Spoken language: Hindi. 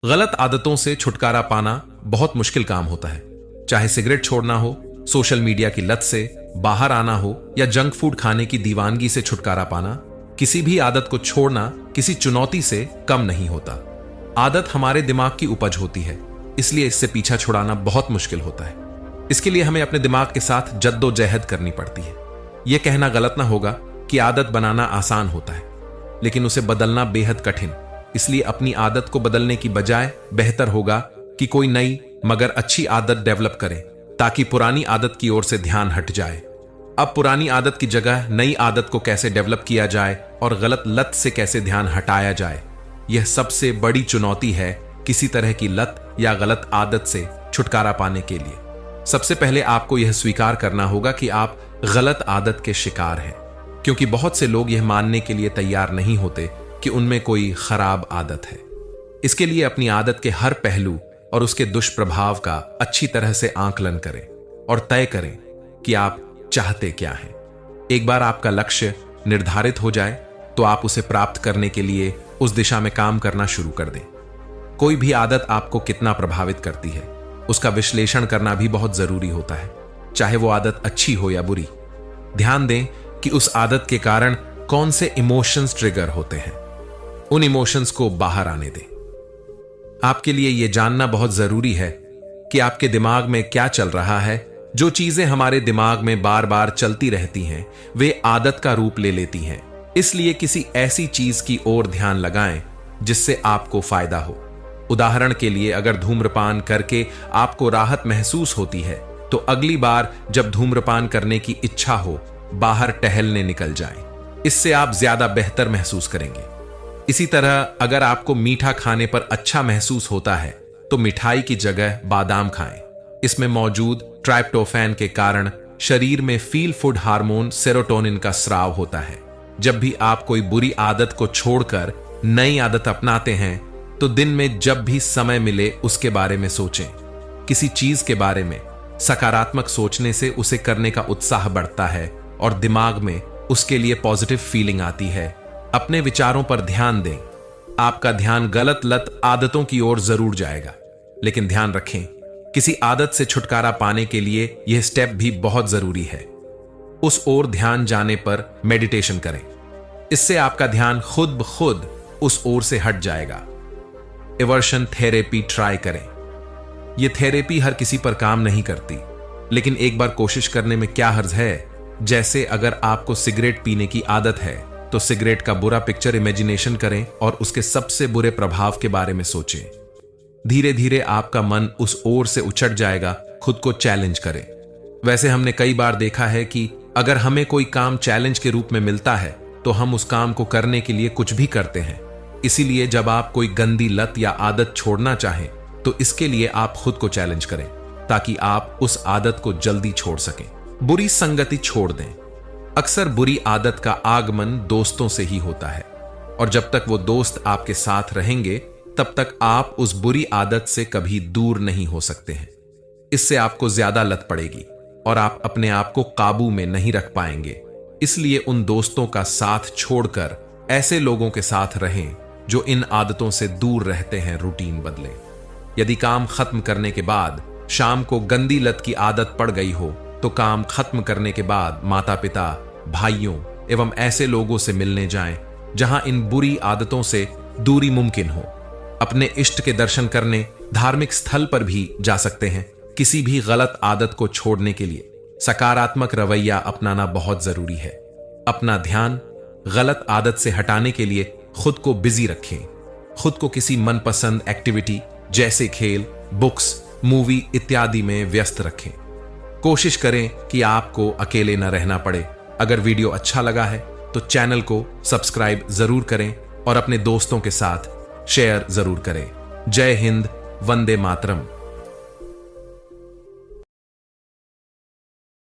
गलत आदतों से छुटकारा पाना बहुत मुश्किल काम होता है। चाहे सिगरेट छोड़ना हो, सोशल मीडिया की लत से बाहर आना हो या जंक फूड खाने की दीवानगी से छुटकारा पाना, किसी भी आदत को छोड़ना किसी चुनौती से कम नहीं होता। आदत हमारे दिमाग की उपज होती है, इसलिए इससे पीछा छुड़ाना बहुत मुश्किल होता है। इसके लिए हमें अपने दिमाग के साथ जद्दोजहद करनी पड़ती है। यह कहना गलत ना होगा कि आदत बनाना आसान होता है, लेकिन उसे बदलना बेहद कठिन। इसलिए अपनी आदत को बदलने की बजाय बेहतर होगा कि कोई नई मगर अच्छी आदत डेवलप करें, ताकि पुरानी आदत की ओर से ध्यान हट जाए। अब पुरानी आदत की जगह नई आदत को कैसे डेवलप किया जाए और गलत लत से कैसे ध्यान हटाया जाए, यह सबसे बड़ी चुनौती है किसी तरह की लत या गलत आदत से छुटकारा पाने के लिए। सबसे पहले आपको यह स्वीकार करना होगा कि आप गलत आदत के शिकार हैं, क्योंकि बहुत से लोग यह मानने के लिए तैयार नहीं होते कि उनमें कोई खराब आदत है। इसके लिए अपनी आदत के हर पहलू और उसके दुष्प्रभाव का अच्छी तरह से आकलन करें और तय करें कि आप चाहते क्या हैं। एक बार आपका लक्ष्य निर्धारित हो जाए तो आप उसे प्राप्त करने के लिए उस दिशा में काम करना शुरू कर दें। कोई भी आदत आपको कितना प्रभावित करती है, उसका विश्लेषण करना भी बहुत जरूरी होता है, चाहे वो आदत अच्छी हो या बुरी। ध्यान दें कि उस आदत के कारण कौन से इमोशंस ट्रिगर होते हैं। उन इमोशंस को बाहर आने दें। आपके लिए यह जानना बहुत जरूरी है कि आपके दिमाग में क्या चल रहा है। जो चीजें हमारे दिमाग में बार बार चलती रहती हैं, वे आदत का रूप ले लेती हैं। इसलिए किसी ऐसी चीज की ओर ध्यान लगाएं जिससे आपको फायदा हो। उदाहरण के लिए, अगर धूम्रपान करके आपको राहत महसूस होती है, तो अगली बार जब धूम्रपान करने की इच्छा हो, बाहर टहलने निकल जाएं। इससे आप ज्यादा बेहतर महसूस करेंगे। इसी तरह अगर आपको मीठा खाने पर अच्छा महसूस होता है, तो मिठाई की जगह बादाम खाएं। इसमें मौजूद ट्राइप्टोफैन के कारण शरीर में फील फूड हार्मोन सेरोटोनिन का स्राव होता है। जब भी आप कोई बुरी आदत को छोड़कर नई आदत अपनाते हैं, तो दिन में जब भी समय मिले उसके बारे में सोचें। किसी चीज के बारे में सकारात्मक सोचने से उसे करने का उत्साह बढ़ता है और दिमाग में उसके लिए पॉजिटिव फीलिंग आती है। अपने विचारों पर ध्यान दें। आपका ध्यान गलत लत आदतों की ओर जरूर जाएगा, लेकिन ध्यान रखें, किसी आदत से छुटकारा पाने के लिए यह स्टेप भी बहुत जरूरी है। उस ओर ध्यान जाने पर मेडिटेशन करें। इससे आपका ध्यान खुद ब खुद उस ओर से हट जाएगा। एवर्शन थेरेपी ट्राई करें। यह थेरेपी हर किसी पर काम नहीं करती, लेकिन एक बार कोशिश करने में क्या हर्ज है। जैसे अगर आपको सिगरेट पीने की आदत है, तो सिगरेट का बुरा पिक्चर इमेजिनेशन करें और उसके सबसे बुरे प्रभाव के बारे में सोचें। धीरे धीरे आपका मन उस ओर से उछट जाएगा। खुद को चैलेंज करें। वैसे हमने कई बार देखा है कि अगर हमें कोई काम चैलेंज के रूप में मिलता है, तो हम उस काम को करने के लिए कुछ भी करते हैं। इसीलिए जब आप कोई गंदी लत या आदत छोड़ना चाहें, तो इसके लिए आप खुद को चैलेंज करें, ताकि आप उस आदत को जल्दी छोड़ सकें। बुरी संगति छोड़ दें। अक्सर बुरी आदत का आगमन दोस्तों से ही होता है, और जब तक वो दोस्त आपके साथ रहेंगे, तब तक आप उस बुरी आदत से कभी दूर नहीं हो सकते हैं। इससे आपको ज्यादा लत पड़ेगी और आप अपने आप को काबू में नहीं रख पाएंगे। इसलिए उन दोस्तों का साथ छोड़कर ऐसे लोगों के साथ रहें जो इन आदतों से दूर रहते हैं। रूटीन बदलें। यदि काम खत्म करने के बाद शाम को गंदी लत की आदत पड़ गई हो, तो काम खत्म करने के बाद माता पिता, भाइयों एवं ऐसे लोगों से मिलने जाएं जहां इन बुरी आदतों से दूरी मुमकिन हो। अपने इष्ट के दर्शन करने धार्मिक स्थल पर भी जा सकते हैं। किसी भी गलत आदत को छोड़ने के लिए सकारात्मक रवैया अपनाना बहुत जरूरी है। अपना ध्यान गलत आदत से हटाने के लिए खुद को बिजी रखें। खुद को किसी मनपसंद एक्टिविटी जैसे खेल, बुक्स, मूवी इत्यादि में व्यस्त रखें। कोशिश करें कि आपको अकेले न रहना पड़े। अगर वीडियो अच्छा लगा है तो चैनल को सब्सक्राइब जरूर करें और अपने दोस्तों के साथ शेयर जरूर करें। जय हिंद, वंदे मातरम।